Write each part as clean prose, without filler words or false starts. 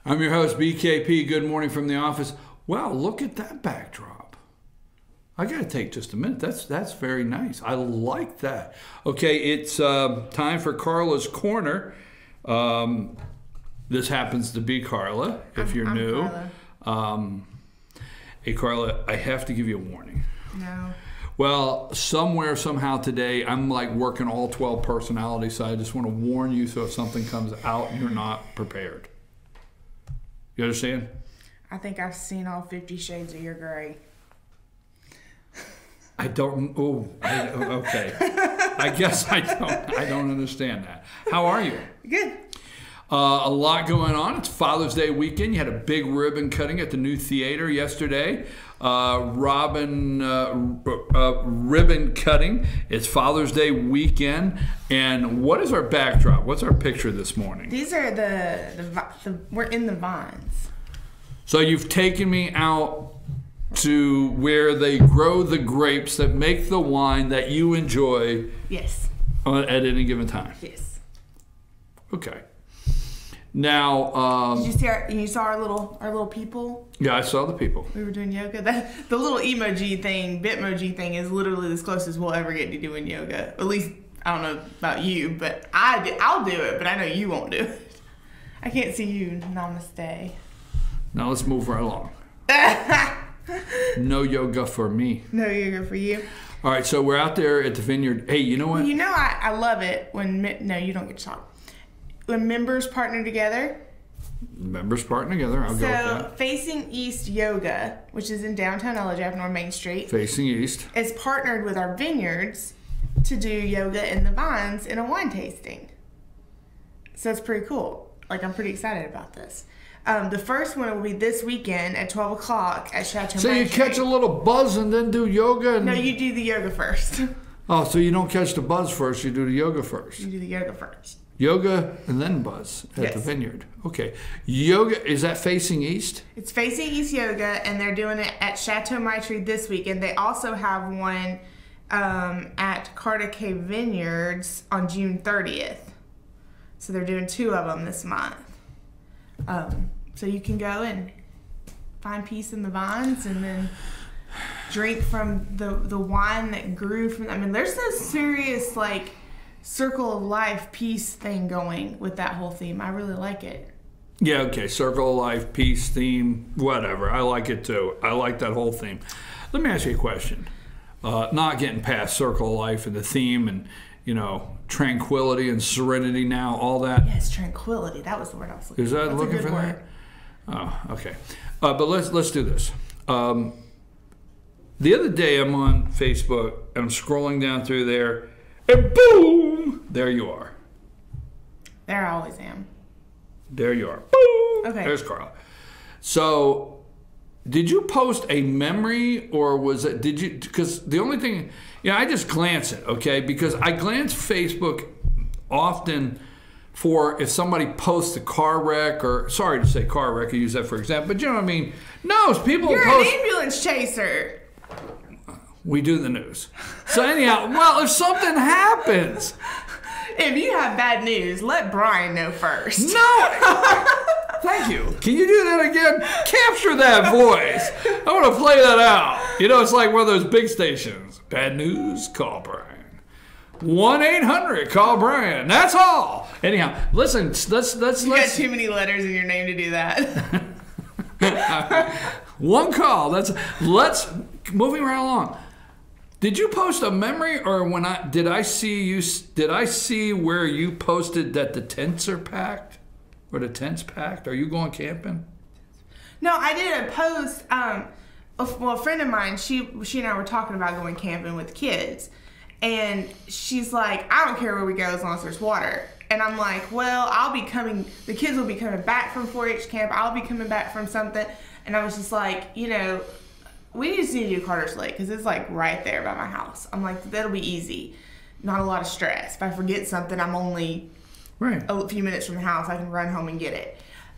I'm your host, BKP. Good morning from the office. Wow, look at that backdrop. I got to take just a minute. That's very nice. I like that. Okay, it's time for Carla's Corner. This happens to be Carla, if you're new. Carla. Hey, Carla, I have to give you a warning. No. Well, somewhere, somehow today, I'm like working all 12 personalities, so I just want to warn you so if something comes out, you're not prepared. You understand? I think I've seen all 50 Shades of your gray. I don't. Oh, okay. I guess I don't understand that. How are you? Good. A lot going on. It's Father's Day weekend. You had a big ribbon cutting at the new theater yesterday. Ribbon cutting. It's Father's Day weekend. And what is our backdrop? What's our picture this morning? These are we're in the vines. So you've taken me out to where they grow the grapes that make the wine that you enjoy. Yes. At any given time. Yes. Okay. Now, did you see you saw our little people? Yeah, I saw the people. We were doing yoga. The little emoji thing, Bitmoji thing, is literally as close as we'll ever get to doing yoga. At least I don't know about you, but I'll do it. But I know you won't do it. I can't see you. Namaste. Now let's move right along. No yoga for me. No yoga for you. All right, so we're out there at the vineyard. Hey, you know what? You know I love it when no, you don't get to talk. When members partner together. Members partner together. I'll go with that. So Facing East Yoga, which is in downtown Ellijay, North Main Street. Facing East. Is partnered with our vineyards to do yoga in the vines in a wine tasting. So it's pretty cool. Like, I'm pretty excited about this. The first one will be this weekend at 12 o'clock at Chateau. So you catch a little buzz and then do yoga? No, you do the yoga first. Oh, so you don't catch the buzz first, you do the yoga first. You do the yoga first. Yoga and then buzz at the vineyard. Okay. Yoga, is that Facing East? It's Facing East Yoga, and they're doing it at Chateau Maitri this week. And they also have one at Cardiac Vineyards on June 30th. So they're doing 2 of them this month. So you can go and find peace in the vines and then drink from the wine that grew from. I mean, there's no serious like circle of life peace thing going with that whole theme. I really like it. Yeah, okay. Circle of life, peace theme, whatever. I like it too. I like that whole theme. Let me ask you a question. Not getting past circle of life and the theme and, you know, tranquility and serenity now, all that. Yes, tranquility. That was the word I was looking for. Is that looking for that? Oh, okay. But let's do this. The other day I'm on Facebook and I'm scrolling down through there and boom, there you are. There I always am. There you are. Boom. Okay. There's Carl. So, did you post a memory or was it, because the only thing, I just glance it, okay? Because I glance Facebook often for if somebody posts a car wreck or, sorry to say car wreck, I use that for example, but you know what I mean? No, people You're post. You're an ambulance chaser. We do the news. So anyhow, well, if something happens. If you have bad news, let Brian know first. No! Thank you. Can you do that again? Capture that voice. I want to play that out. You know, it's like one of those big stations. Bad news, call Brian. 1-800, call Brian. That's all. Anyhow, listen, let's. You got too many letters in your name to do that. One call. Let's moving right along. Did you post a memory, or did I see where you posted that the tents are packed, or the tents packed? Are you going camping? No, I did a post. Well, a friend of mine, she and I were talking about going camping with kids, and she's like, I don't care where we go as long as there's water. And I'm like, well, the kids will be coming back from 4-H camp. I'll be coming back from something. And I was just like, we just need to do Carter's Lake because it's like right there by my house. I'm like, that'll be easy. Not a lot of stress. If I forget something, I'm only a few minutes from the house. I can run home and get it.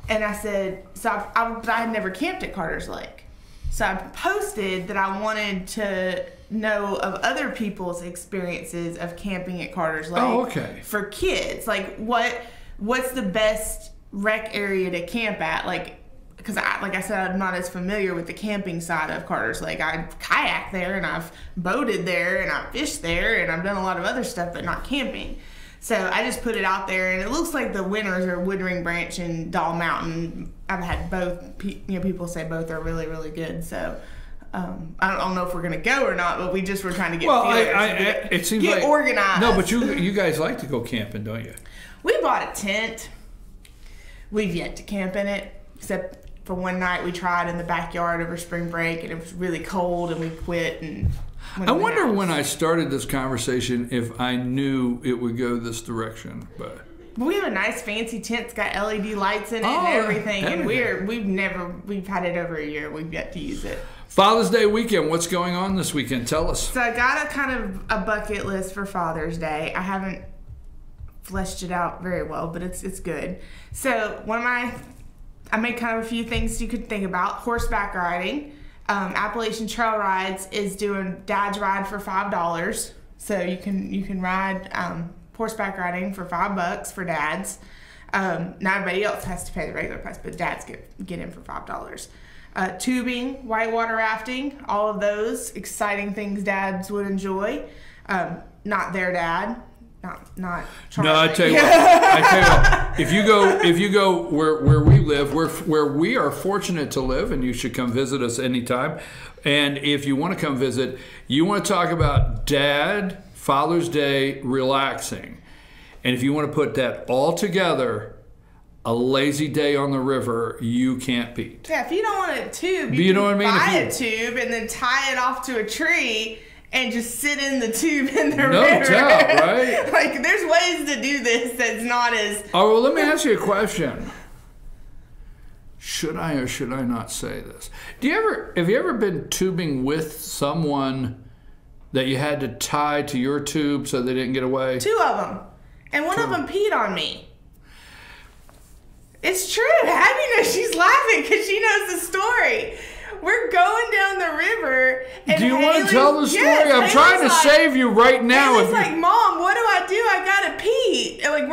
And I said, but I had never camped at Carter's Lake. So I posted that I wanted to know of other people's experiences of camping at Carter's Lake. Oh, okay. For kids. Like, what's the best rec area to camp at, like, because like I said, I'm not as familiar with the camping side of Carter's Lake. I kayak there, and I've boated there, and I've fished there, and I've done a lot of other stuff, but not camping. So I just put it out there, and it looks like the winners are Woodring Branch and Doll Mountain. I've had both. People say both are really, really good. So I don't know if we're gonna go or not, but we just were trying to get it seems get like organized. No, but you guys like to go camping, don't you? We bought a tent. We've yet to camp in it, except for one night we tried in the backyard over spring break, and it was really cold, and we quit. And I wonder when I started this conversation if I knew it would go this direction, but we have a nice fancy tent. It's got LED lights in it and everything. And we've had it over a year. We've yet to use it. Father's Day weekend. What's going on this weekend? Tell us. So I got a kind of a bucket list for Father's Day. I haven't fleshed it out very well, but it's good. So I made kind of a few things you could think about. Horseback riding. Appalachian Trail Rides is doing Dad's Ride for $5. So you can ride horseback riding for $5 for dads. Not everybody else has to pay the regular price, but dads get in for $5. Tubing, whitewater rafting, all of those exciting things dads would enjoy. Not their dad. Not Charlie. No, I tell you what. If you go where we live, where we are fortunate to live, and you should come visit us anytime. And if you want to come visit, you want to talk about Dad, Father's Day, relaxing. And if you want to put that all together, a lazy day on the river, you can't beat. Yeah, if you don't want a tube, you know what I mean? Buy a tube and then tie it off to a tree and just sit in the tube in the river. No doubt, right? Like, there's ways to do this that's not as... Oh, well, let me ask you a question. Should I or should I not say this? Have you ever been tubing with someone that you had to tie to your tube so they didn't get away? 2 of them. And one of them peed on me. It's true. How do you know she's laughing? Because she knows the story. We're going down the river. And do you want to tell the story? Yes, I'm trying to save you right now. It's like, Mom, what do? I gotta pee. And like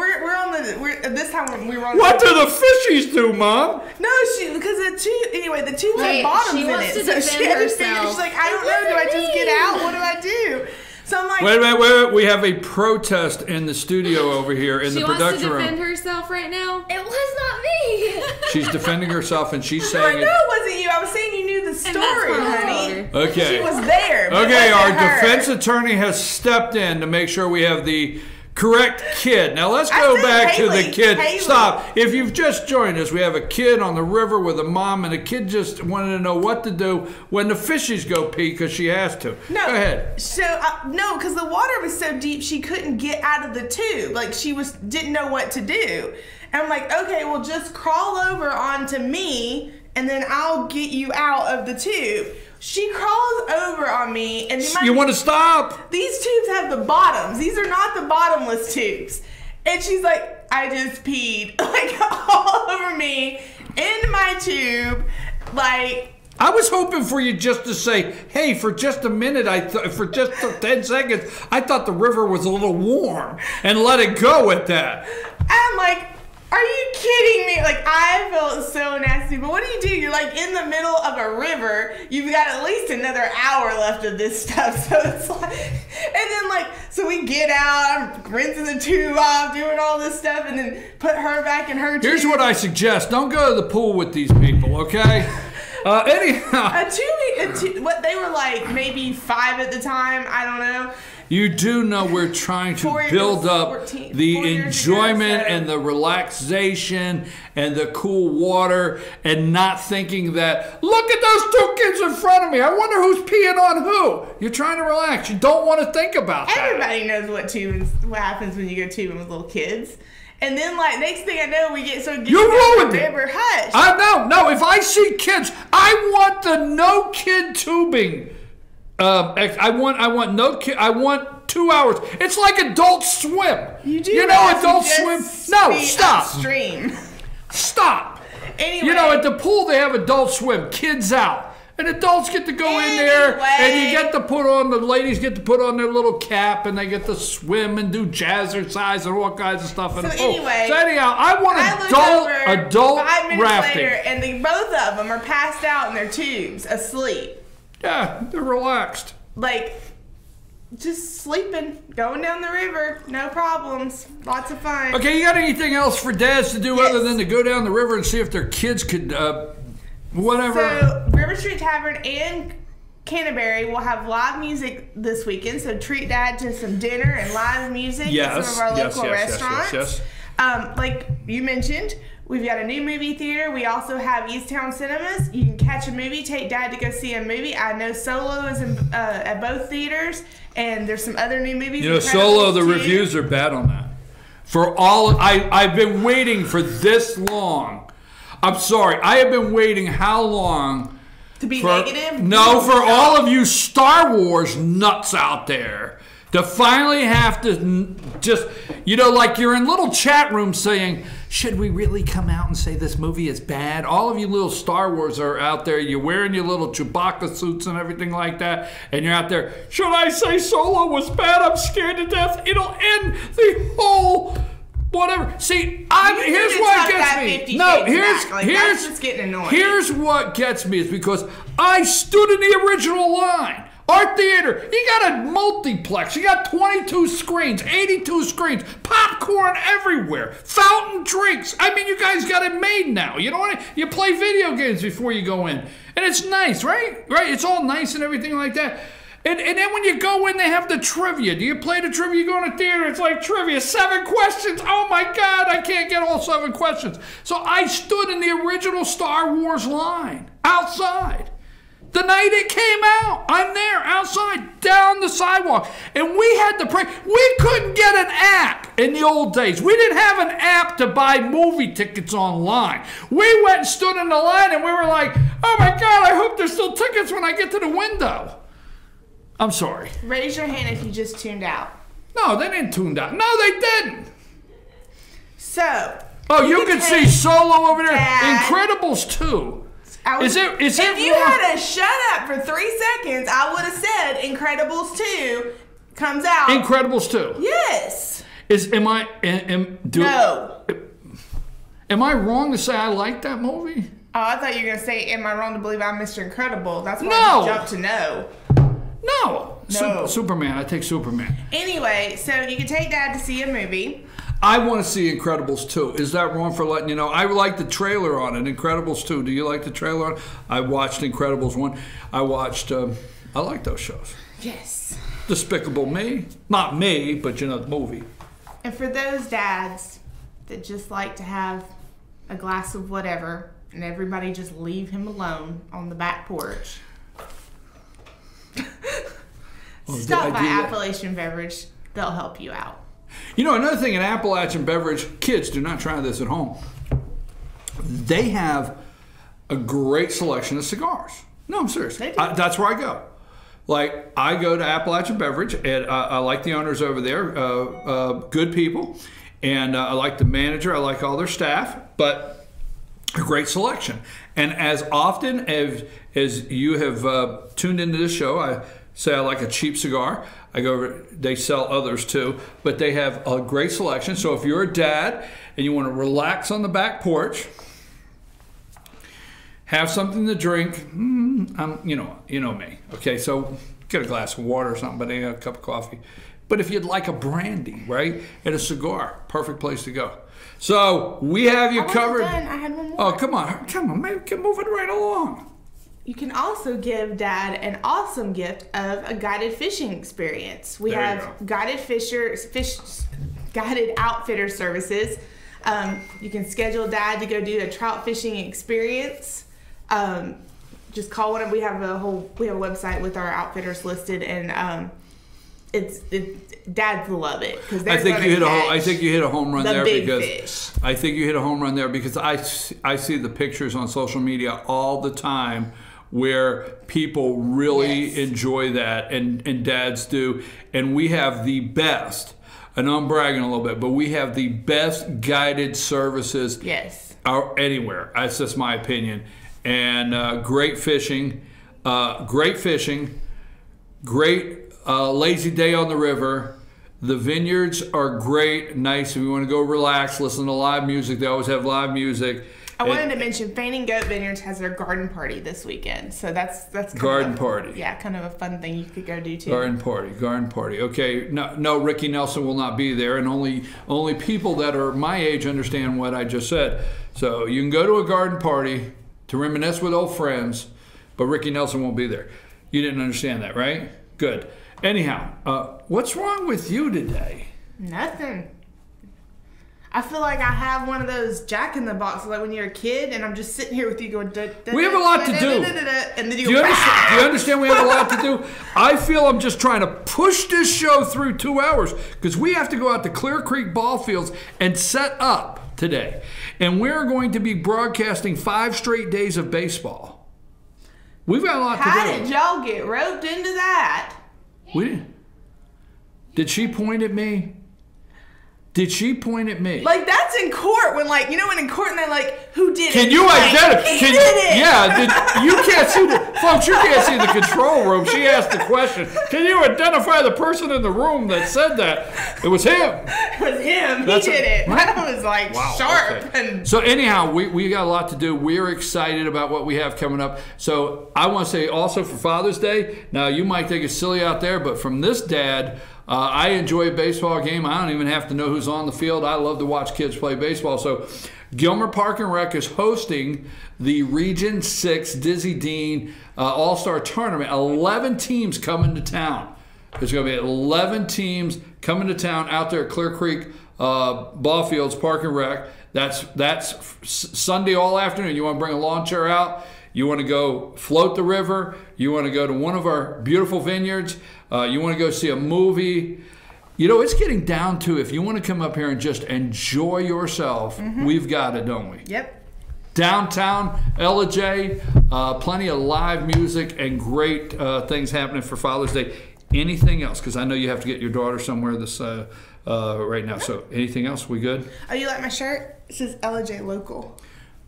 this time we were on. What do the fishies do, Mom? No, because the tube had bottoms in it. So she had to figure. She's like, I don't know. Do I just get out? What do I do? So I'm like, wait a minute. We have a protest in the studio over here in the production room. She wants to defend herself right now. It was not me. She's defending herself, and she's saying, "No, it wasn't you. I was saying you knew the story, honey. Okay, she was there. Okay, our defense attorney has stepped in to make sure we have the correct kid. Now let's go back to the kid. Haley. Stop. If you've just joined us, we have a kid on the river with a mom, and the kid just wanted to know what to do when the fishies go pee because she has to. No. Go ahead. So, no, because the water was so deep she couldn't get out of the tube. Like, she didn't know what to do. And I'm like, okay, well, just crawl over onto me, and then I'll get you out of the tube. She crawls over on me, and you want to stop? These tubes have the bottoms. These are not the bottomless tubes. And she's like, I just peed, like, all over me, in my tube, like. I was hoping for you just to say, hey, for just a minute, for just 10 seconds, I thought the river was a little warm, and let it go at that. I'm like, are you kidding me? Like, I felt so nasty. But what do? You're like in the middle of a river. You've got at least another hour left of this stuff. So it's like, and then like, so we get out, I'm rinsing the tube off, doing all this stuff, and then put her back in her tube. Here's what I suggest. Don't go to the pool with these people, okay? Anyhow. What they were like maybe 5 at the time. I don't know. You do know we're trying to build up the enjoyment and the relaxation and the cool water, and not thinking that, look at those 2 kids in front of me. I wonder who's peeing on who. You're trying to relax. You don't want to think about that. Everybody knows what happens when you go tubing with little kids. And then, like, next thing I know, we get so good. You ruined it. Hush. I know. No, if I see kids, I want the no kid tubing. I want no kid. I want 2 hours. It's like Adult Swim. You know Adult Swim. No, stop. Upstream. Stop. Anyway. You know, at the pool they have Adult Swim. Kids out. And adults get to go in there, and you get to put on, the ladies get to put on their little cap, and they get to swim and do jazzercise and all kinds of stuff. And, so anyhow, I want adult 5 minutes rafting. later, and both of them are passed out in their tubes, asleep. Yeah, they're relaxed. Like, just sleeping, going down the river, no problems, lots of fun. Okay, you got anything else for dads to do other than to go down the river and see if their kids could, whatever? So, River Street Tavern and Canterbury will have live music this weekend, so treat Dad to some dinner and live music at some of our local restaurants. Yes. Like you mentioned, we've got a new movie theater. We also have East Town Cinemas. You can catch a movie, take Dad to go see a movie. I know Solo is at both theaters, and there's some other new movies. You know, Solo, the reviews are bad on that. I've been waiting for this long. I'm sorry, I have been waiting how long? To be negative? No, for all of you Star Wars nuts out there to finally have to just, like you're in little chat rooms saying, should we really come out and say this movie is bad? All of you little Star Wars are out there, you're wearing your little Chewbacca suits and everything like that, and you're out there, should I say Solo was bad? I'm scared to death. It'll end the whole... whatever. See, here's what gets me. No, that's just getting annoying. Here's what gets me is because I stood in the original line. Our theater, you got a multiplex. You got 22 screens, 82 screens, popcorn everywhere, fountain drinks. I mean, you guys got it made now. You know what? You play video games before you go in, and it's nice, right? Right? It's all nice and everything like that. And then when you go in, they have the trivia. Do you play the trivia? You go in a theater, it's like trivia. 7 questions. Oh my God, I can't get all 7 questions. So I stood in the original Star Wars line outside. The night it came out, I'm there outside, down the sidewalk. And we had to pray. We couldn't get an app in the old days. We didn't have an app to buy movie tickets online. We went and stood in the line and we were like, oh my God, I hope there's still tickets when I get to the window. I'm sorry. Raise your hand if you just tuned out. No, they didn't tune out. No, they didn't. So. Oh, you can see Solo over there. Incredibles 2. If you had to shut up for 3 seconds, I would have said Incredibles 2 comes out. Incredibles 2. Yes. No. Am I wrong to say I like that movie? Oh, I thought you were gonna say, "Am I wrong to believe I'm Mr. Incredible?" That's why I jumped to no. No. Superman. I take Superman. Anyway, so you can take Dad to see a movie. I want to see Incredibles 2. Is that wrong for letting you know? I like the trailer on it, Incredibles 2. Do you like the trailer on it? I watched Incredibles 1. I like those shows. Yes. Despicable Me. Not me, but the movie. And for those dads that just like to have a glass of whatever and everybody just leave him alone on the back porch. Stop by Appalachian Beverage. They'll help you out. Another thing in Appalachian Beverage, kids, do not try this at home. They have a great selection of cigars. No, I'm serious. That's where I go. Like, I go to Appalachian Beverage, and I like the owners over there, good people, and I like the manager, I like all their staff, but a great selection. And as often as you have tuned into this show, I say I like a cheap cigar. I go over, they sell others too, but they have a great selection. So if you're a dad and you want to relax on the back porch, have something to drink, you know me. Okay, so get a glass of water or something, but a cup of coffee. But if you'd like a brandy, right, and a cigar, perfect place to go. So we have you covered. I had one more. Oh, come on, maybe move it right along. You can also give Dad an awesome gift of a guided fishing experience. We have guided outfitter services. You can schedule Dad to go do a trout fishing experience. Just call one. We have a website with our outfitters listed, and Dads love it because I think you hit a home run there because I think you hit a home run there because I see the pictures on social media all the time where people really enjoy that, and dads do, and we have the best. I know I'm bragging a little bit, but we have the best guided services anywhere. That's just my opinion. And great fishing. great fishing, great lazy day on the river. The vineyards are great, nice. If you want to go relax, listen to live music. They always have live music. I wanted to mention Fanning Goat Vineyards has their garden party this weekend, so that's kind garden of party. Yeah, kind of a fun thing you could go do too. Garden party. Okay, no, Ricky Nelson will not be there, and only people that are my age understand what I just said. So you can go to a garden party to reminisce with old friends, but Ricky Nelson won't be there. You didn't understand that, right? Good. Anyhow, what's wrong with you today? Nothing. I feel like I have one of those Jack in the Box, like when you're a kid, and I'm just sitting here with you going. We have a lot to do. And then Do you understand? We have a lot to do. I feel I'm just trying to push this show through 2 hours because we have to go out to Clear Creek ball fields and set up today, and we're going to be broadcasting 5 straight days of baseball. We've got a lot to do. How did y'all get roped into that? Did she point at me? Did she point at me? Like, that's in court when, like, you know, when in court and they're like, who did it? Can you like, identify? He did it. Yeah, you can't see folks, you can't see the control room. She asked the question. Can you identify the person in the room that said that? It was him. It was him. He did it. That was, like, sharp. Okay. And so, anyhow, we got a lot to do. We're excited about what we have coming up. So, I want to say also for Father's Day, now you might think it's silly out there, but from this dad, I enjoy a baseball game. I don't even have to know who's on the field. I love to watch kids play baseball. So Gilmer Park and Rec is hosting the Region 6 Dizzy Dean All-Star Tournament. 11 teams coming to town. There's going to be 11 teams coming to town out there at Clear Creek Ball Fields Park and Rec. That's Sunday all afternoon. You want to bring a lawn chair out? You want to go float the river? You want to go to one of our beautiful vineyards? You want to go see a movie? You know, it's getting down to if you want to come up here and just enjoy yourself, we've got it, don't we? Yep. Downtown, Ellijay, plenty of live music and great things happening for Father's Day. Anything else? Because I know you have to get your daughter somewhere this right now. So anything else? We good? Oh, you like my shirt? It says Ellijay Local.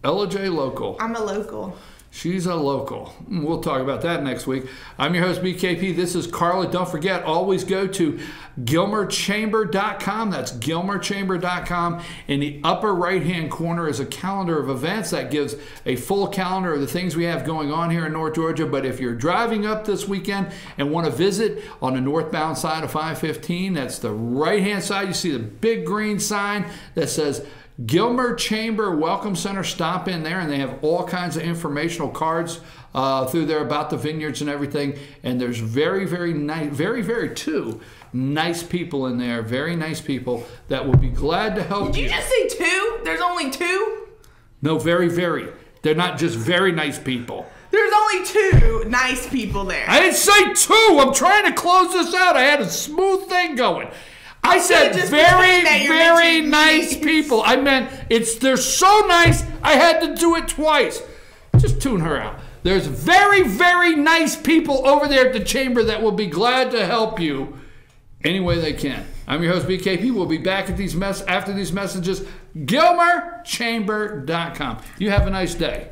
Ellijay Local. I'm a local. She's a local. We'll talk about that next week. I'm your host, BKP. This is Carla. Don't forget, always go to GilmerChamber.com. That's GilmerChamber.com. In the upper right-hand corner is a calendar of events that gives a full calendar of the things we have going on here in North Georgia. But if you're driving up this weekend and want to visit on the northbound side of 515, that's the right-hand side. You see the big green sign that says Gilmer Chamber Welcome Center. Stop in there, and they have all kinds of informational cards through there about the vineyards and everything. And there's very two nice people in there, very nice people that will be glad to help you. Did you just say two? There's only two? No, very. They're not just very nice people. There's only two nice people there. I didn't say two. I'm trying to close this out. I had a smooth thing going. I said very nice people. I meant they're so nice I had to do it twice. Just tune her out. There's very nice people over there at the chamber that will be glad to help you any way they can. I'm your host, BKP. We'll be back at after these messages. GilmerChamber.com. You have a nice day.